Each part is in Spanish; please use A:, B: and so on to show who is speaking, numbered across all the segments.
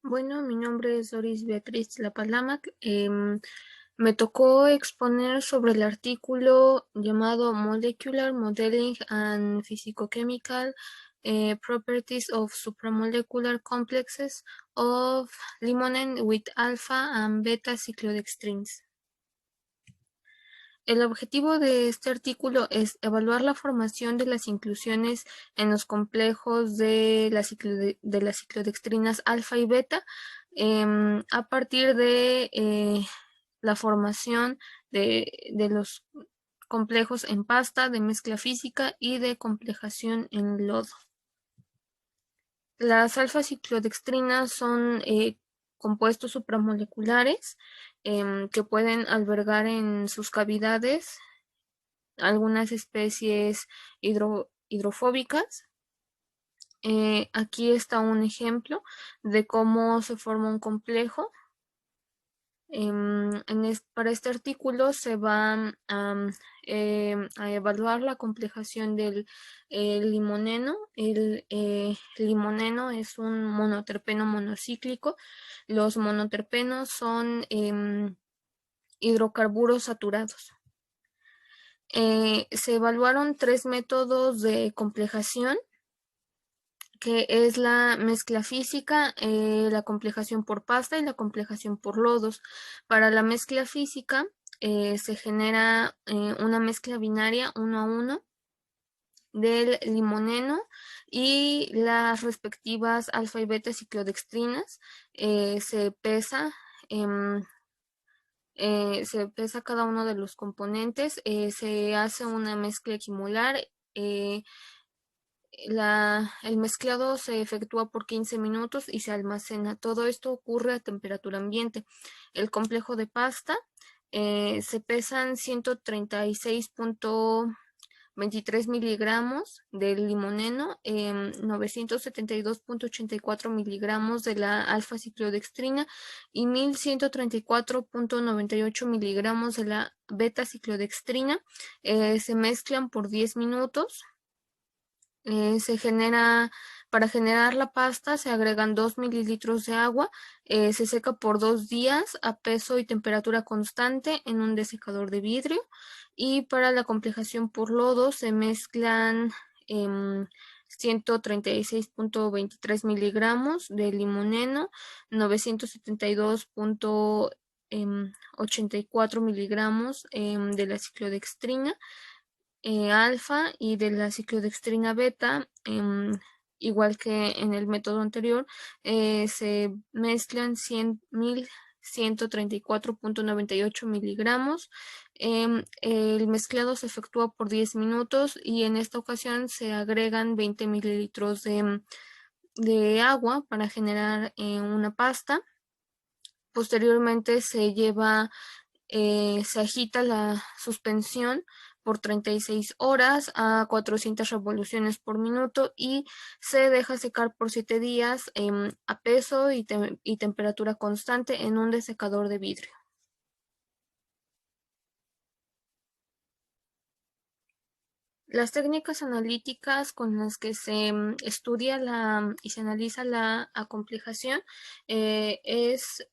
A: Bueno, mi nombre es Doris Beatriz Lapalamac. Me tocó exponer sobre el artículo llamado Molecular Modeling and Physicochemical Properties of Supramolecular Complexes of Limonene with Alpha and Beta Cyclodextrins. El objetivo de este artículo es evaluar la formación de las inclusiones en los complejos de las ciclodextrinas alfa y beta a partir de la formación de los complejos en pasta, de mezcla física y de complejación en lodo. Las alfa-ciclodextrinas son compuestos supramoleculares que pueden albergar en sus cavidades algunas especies hidrofóbicas. Aquí está un ejemplo de cómo se forma un complejo. Para este artículo se va a evaluar la complejación del limoneno. El limoneno es un monoterpeno monocíclico. Los monoterpenos son hidrocarburos saturados. Se evaluaron 3 métodos de complejación, que es la mezcla física, la complejación por pasta y la complejación por lodos. Para la mezcla física se genera una mezcla binaria 1 a 1 del limoneno y las respectivas alfa y beta ciclodextrinas. Se pesa cada uno de los componentes, se hace una mezcla equimolar. El mezclado se efectúa por 15 minutos y se almacena. Todo esto ocurre a temperatura ambiente. El complejo de pasta se pesan 136.23 miligramos del limoneno, 972.84 miligramos de la alfa-ciclodextrina y 1134.98 miligramos de la beta-ciclodextrina. Se mezclan por 10 minutos. Para generar la pasta se agregan 2 mililitros de agua, se seca por 2 días a peso y temperatura constante en un desecador de vidrio, y para la complejación por lodo se mezclan 136.23 miligramos de limoneno, 972.84 miligramos de la ciclodextrina alfa y de la ciclodextrina beta. Igual que en el método anterior, se mezclan 1.134.98 miligramos. El mezclado se efectúa por 10 minutos y en esta ocasión se agregan 20 mililitros de agua para generar una pasta. Posteriormente se agita la suspensión por 36 horas a 400 revoluciones por minuto y se deja secar por 7 días a peso y temperatura constante en un desecador de vidrio. Las técnicas analíticas con las que se estudia y se analiza la acomplejación es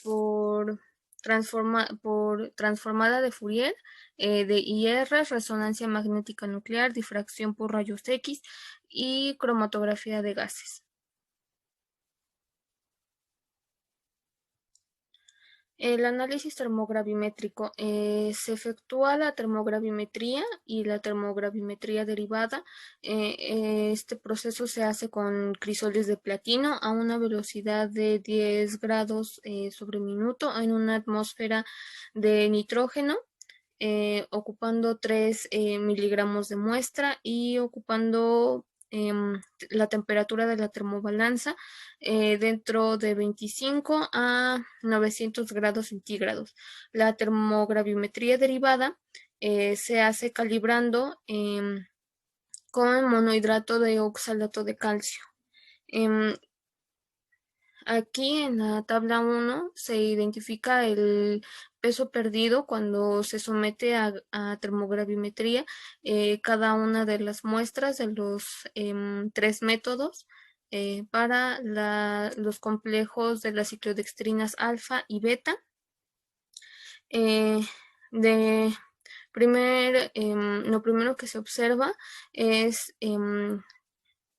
A: por transformada de Fourier, de IR, resonancia magnética nuclear, difracción por rayos X y cromatografía de gases. El análisis termogravimétrico. Se efectúa la termogravimetría y la termogravimetría derivada. Este proceso se hace con crisoles de platino a una velocidad de 10 grados sobre minuto en una atmósfera de nitrógeno, ocupando 3 miligramos de muestra y ocupando la temperatura de la termobalanza dentro de 25 a 900 grados centígrados. La termogravimetría derivada se hace calibrando con monohidrato de oxalato de calcio. Aquí en la tabla 1 se identifica el peso perdido cuando se somete a termogravimetría cada una de las muestras de los 3 métodos. para los complejos de las ciclodextrinas alfa y beta. Eh, de lo primero que se observa es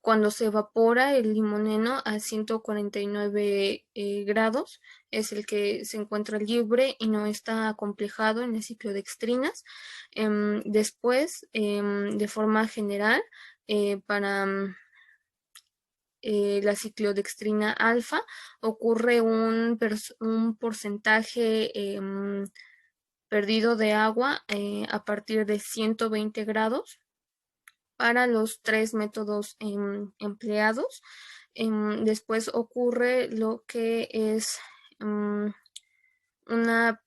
A: cuando se evapora el limoneno a 149 grados, es el que se encuentra libre y no está acomplejado en las ciclodextrinas. Después, de forma general, para la ciclodextrina alfa ocurre un porcentaje perdido de agua a partir de 120 grados para los tres métodos empleados. Después ocurre lo que es una,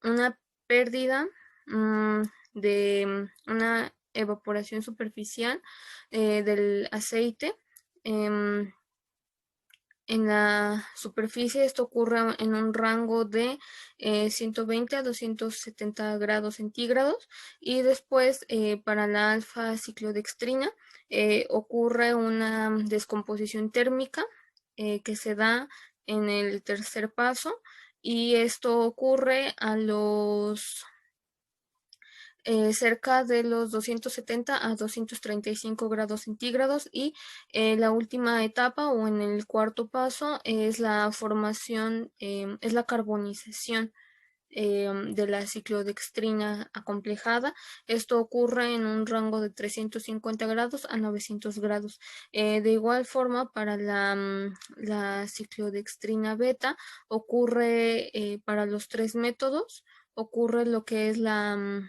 A: una pérdida de una evaporación superficial del aceite. En la superficie esto ocurre en un rango de 120 a 270 grados centígrados, y después para la alfa ciclodextrina ocurre una descomposición térmica que se da en el tercer paso, y esto ocurre a los cerca de los 270 a 235 grados centígrados, y la última etapa o en el cuarto paso es la formación, es la carbonización de la ciclodextrina acomplejada. Esto ocurre en un rango de 350 grados a 900 grados. De igual forma, para la ciclodextrina beta ocurre para los tres métodos, ocurre lo que es la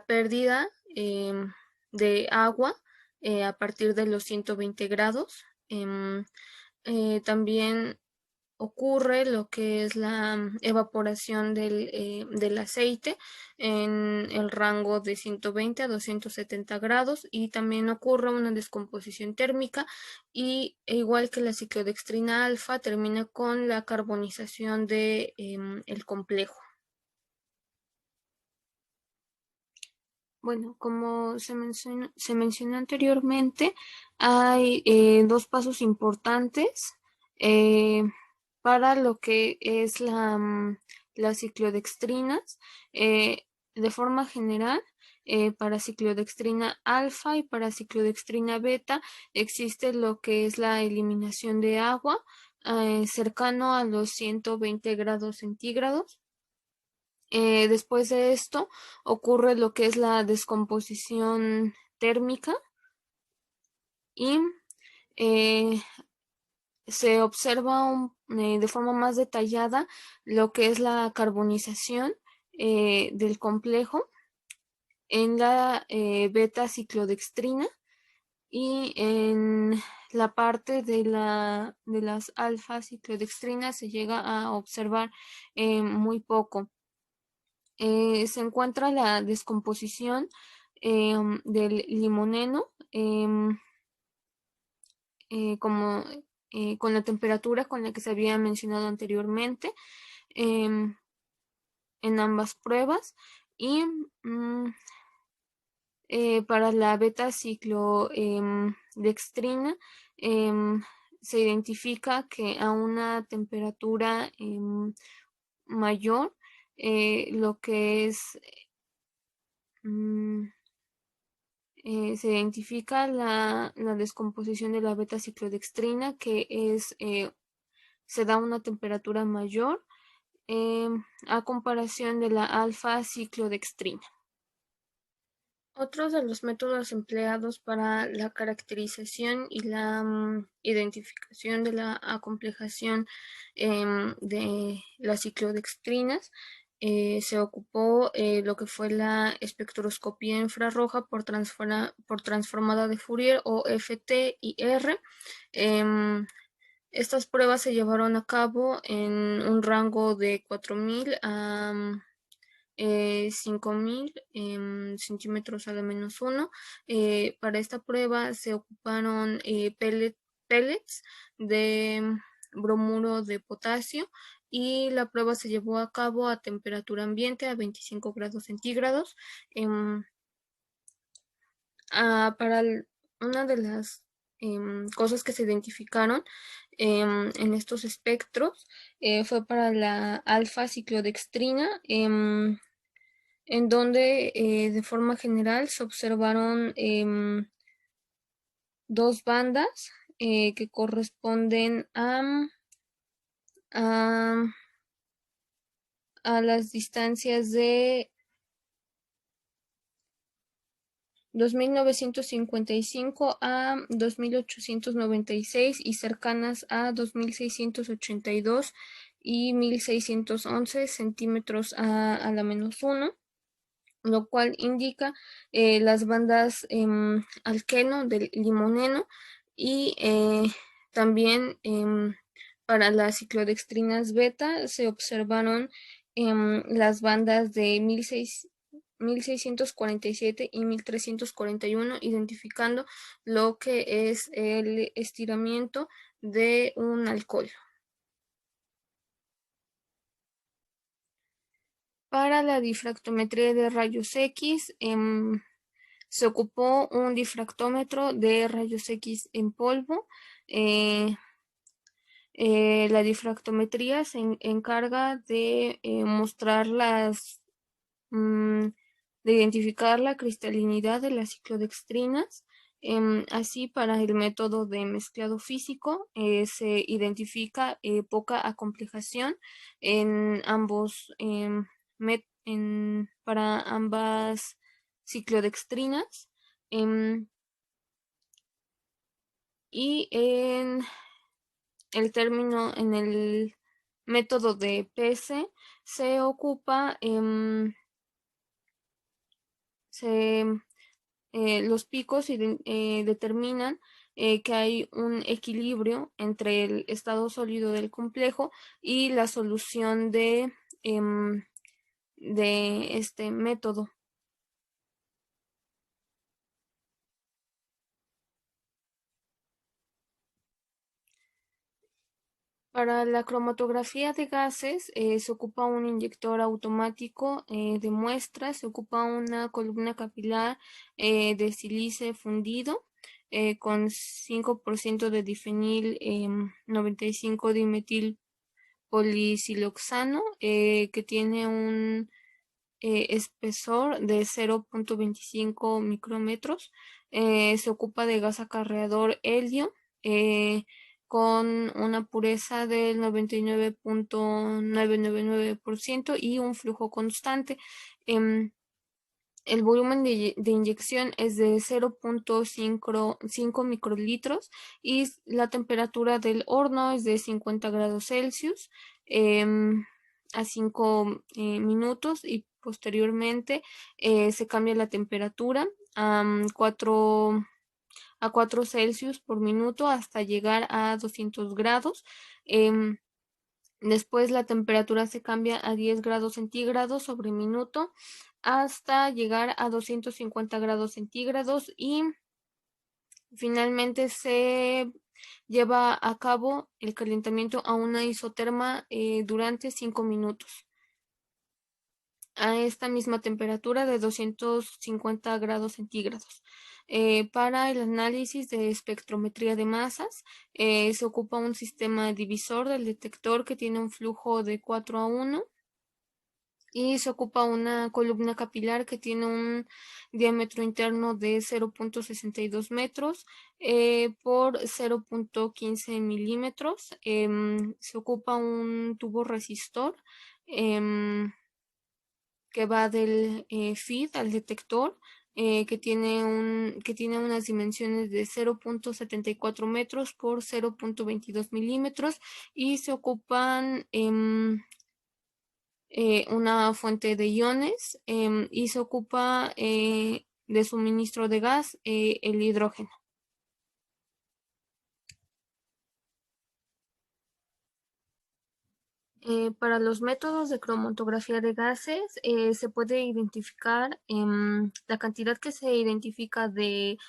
A: pérdida de agua a partir de los 120 grados. También ocurre lo que es la evaporación del aceite en el rango de 120 a 270 grados, y también ocurre una descomposición térmica, y igual que la ciclodextrina alfa termina con la carbonización de el complejo. Bueno, como se mencionó anteriormente, hay dos pasos importantes eh, para lo que es las ciclodextrinas. De forma general, para ciclodextrina alfa y para ciclodextrina beta existe lo que es la eliminación de agua cercano a los 120 grados centígrados. Después de esto ocurre lo que es la descomposición térmica, y eh, se observa de forma más detallada lo que es la carbonización del complejo en la beta ciclodextrina, y en la parte de las alfa ciclodextrinas se llega a observar muy poco. Se encuentra la descomposición del limoneno como con la temperatura con la que se había mencionado anteriormente en ambas pruebas, y para la beta ciclodextrina se identifica que a una temperatura mayor lo que es se identifica la descomposición de la beta ciclodextrina, que se da una temperatura mayor a comparación de la alfa ciclodextrina. Otros de los métodos empleados para la caracterización y la identificación de la acomplejación de las ciclodextrinas se ocupó lo que fue la espectroscopía infrarroja por transformada de Fourier, o FTIR. Estas pruebas se llevaron a cabo en un rango de 4.000 a 5.000 centímetros a la -1. Para esta prueba se ocuparon pellets de bromuro de potasio, y la prueba se llevó a cabo a temperatura ambiente a 25 grados centígrados. una de las cosas que se identificaron en estos espectros fue para la alfa-ciclodextrina, en donde de forma general se observaron dos bandas que corresponden a, a las distancias de 2955 a 2896 y cercanas a 2682 y 1611 centímetros a la -1, lo cual indica las bandas alqueno del limoneno y también para las ciclodextrinas beta se observaron las bandas de 1647 y 1341, identificando lo que es el estiramiento de un alcohol. Para la difractometría de rayos X, se ocupó un difractómetro de rayos X en polvo. La difractometría se encarga de mostrar de identificar la cristalinidad de las ciclodextrinas. Así, para el método de mezclado físico se identifica poca acomplejación en ambos para ambas ciclodextrinas. Y en el método de PS se ocupa los picos determinan que hay un equilibrio entre el estado sólido del complejo y la solución de este método. Para la cromatografía de gases se ocupa un inyector automático de muestras, se ocupa una columna capilar de sílice fundido con 5% de difenil 95 dimetil polisiloxano que tiene un espesor de 0.25 micrómetros. Se ocupa de gas acarreador helio con una pureza del 99.999% y un flujo constante. El volumen de inyección es de 0.5 microlitros y la temperatura del horno es de 50 grados Celsius a 5 minutos, y posteriormente se cambia la temperatura a 4 Celsius por minuto hasta llegar a 200 grados. Después la temperatura se cambia a 10 grados centígrados sobre minuto hasta llegar a 250 grados centígrados, y finalmente se lleva a cabo el calentamiento a una isoterma durante 5 minutos a esta misma temperatura de 250 grados centígrados. Para el análisis de espectrometría de masas se ocupa un sistema divisor del detector que tiene un flujo de 4:1 y se ocupa una columna capilar que tiene un diámetro interno de 0.62 metros por 0.15 milímetros. Se ocupa un tubo resistor que va del feed al detector, que tiene unas dimensiones de 0.74 metros por 0.22 milímetros, y se ocupan una fuente de iones y se ocupa de suministro de gas el hidrógeno. Para los métodos de cromatografía de gases se puede identificar la cantidad que se identifica de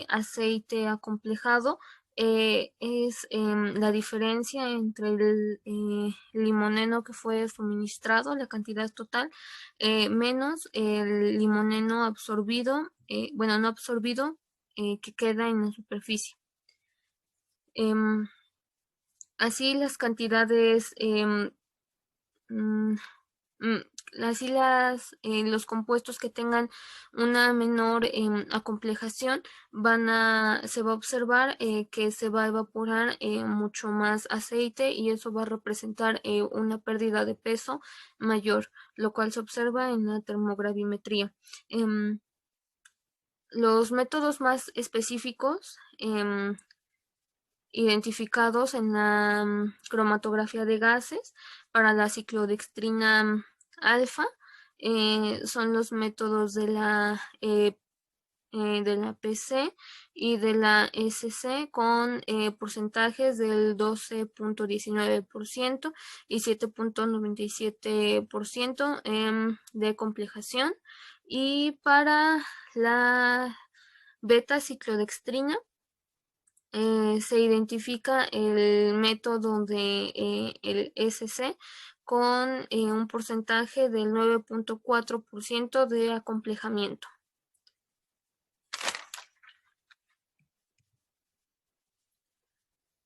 A: aceite acomplejado es la diferencia entre el limoneno que fue suministrado, la cantidad total, menos el limoneno absorbido, bueno, no absorbido, que queda en la superficie. Em, Así las cantidades, mm, mm, así los compuestos que tengan una menor acomplejación se va a observar que se va a evaporar mucho más aceite y eso va a representar una pérdida de peso mayor, lo cual se observa en la termogravimetría. Los métodos más específicos identificados en la cromatografía de gases para la ciclodextrina alfa son los métodos de la PC y de la SC con porcentajes del 12.19% y 7.97% de complejación. Y para la beta ciclodextrina se identifica el método de el SC con un porcentaje del 9.4% de acomplejamiento.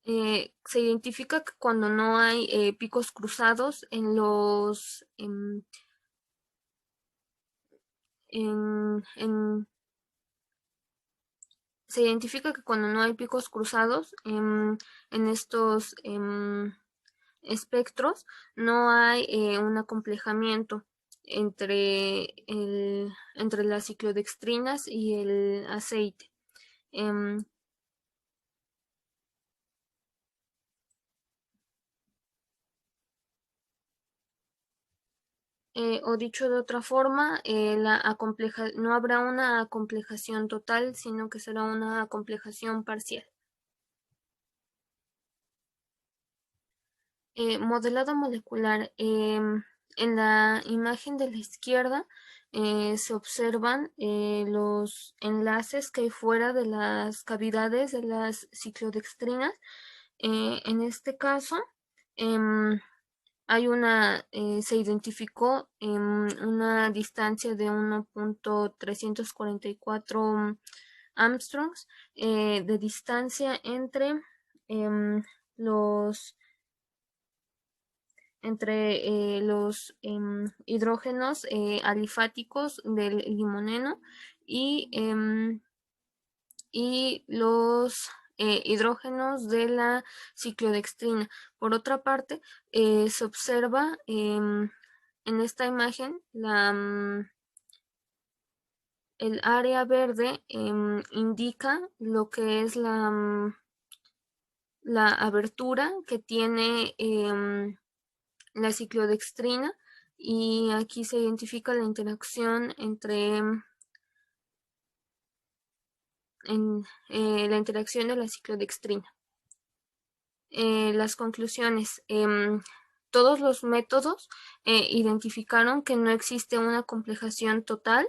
A: Se identifica que cuando no hay picos cruzados se identifica que cuando no hay picos cruzados en estos espectros no hay un acomplejamiento entre las ciclodextrinas y el aceite. O dicho de otra forma, no habrá una acomplejación total, sino que será una acomplejación parcial. Modelado molecular. En la imagen de la izquierda se observan los enlaces que hay fuera de las cavidades de las ciclodextrinas. En este caso, em, se identificó una distancia de 1.344 Armstrongs de distancia em, los hidrógenos alifáticos del limoneno y, los hidrógenos de la ciclodextrina. Por otra parte, se observa en esta imagen el área verde indica lo que es la abertura que tiene la ciclodextrina y aquí se identifica la interacción la interacción de la ciclodextrina. Las conclusiones. Todos los métodos identificaron que no existe una complejación total.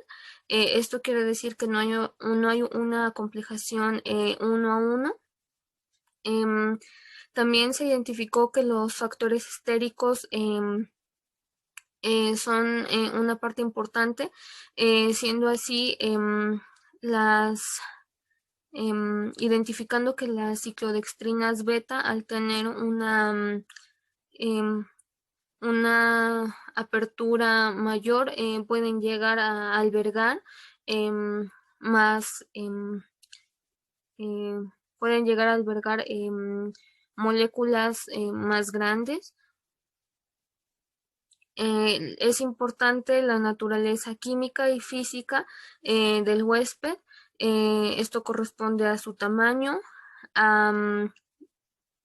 A: Esto quiere decir que no hay una complejación uno a uno. También se identificó que los factores estéricos son una parte importante, siendo así identificando que las ciclodextrinas beta al tener una apertura mayor pueden llegar a albergar más pueden llegar a albergar moléculas más grandes. Es importante la naturaleza química y física del huésped. Esto corresponde a su tamaño, a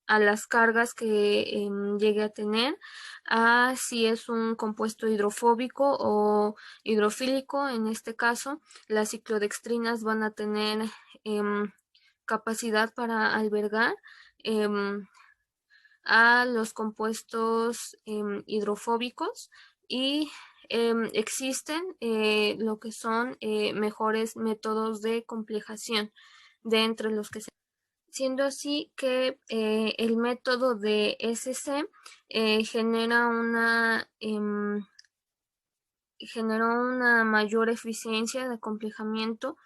A: las cargas que llegue a tener, a si es un compuesto hidrofóbico o hidrofílico. En este caso, las ciclodextrinas van a tener capacidad para albergar a los compuestos hidrofóbicos y existen lo que son mejores métodos de complejación de entre los que siendo así que el método de SC genera generó una mayor eficiencia de acomplejamiento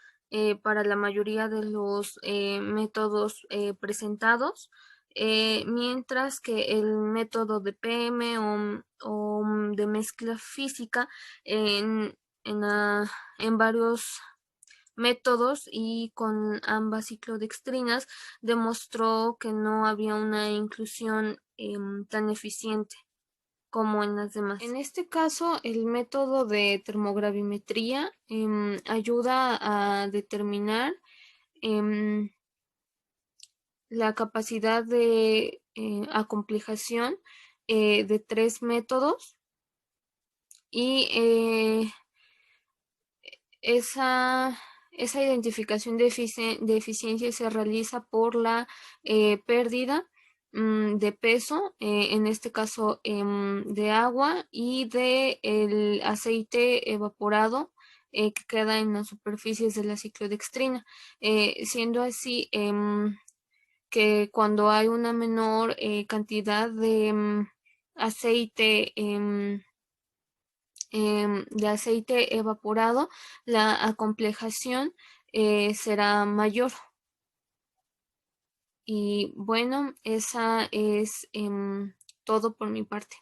A: para la mayoría de los métodos presentados, mientras que el método de PM o de mezcla física en, en, ah, en varios métodos y con ambas ciclodextrinas demostró que no había una inclusión tan eficiente como en las demás. En este caso, el método de termogravimetría ayuda a determinar em, la capacidad de acomplejación de tres métodos y esa, esa identificación de eficiencia se realiza por la pérdida de peso, en este caso de agua y de el aceite evaporado que queda en las superficies de la ciclodextrina, siendo así que cuando hay una menor cantidad de aceite de aceite evaporado, la acomplejación será mayor. Y bueno, esa es todo por mi parte.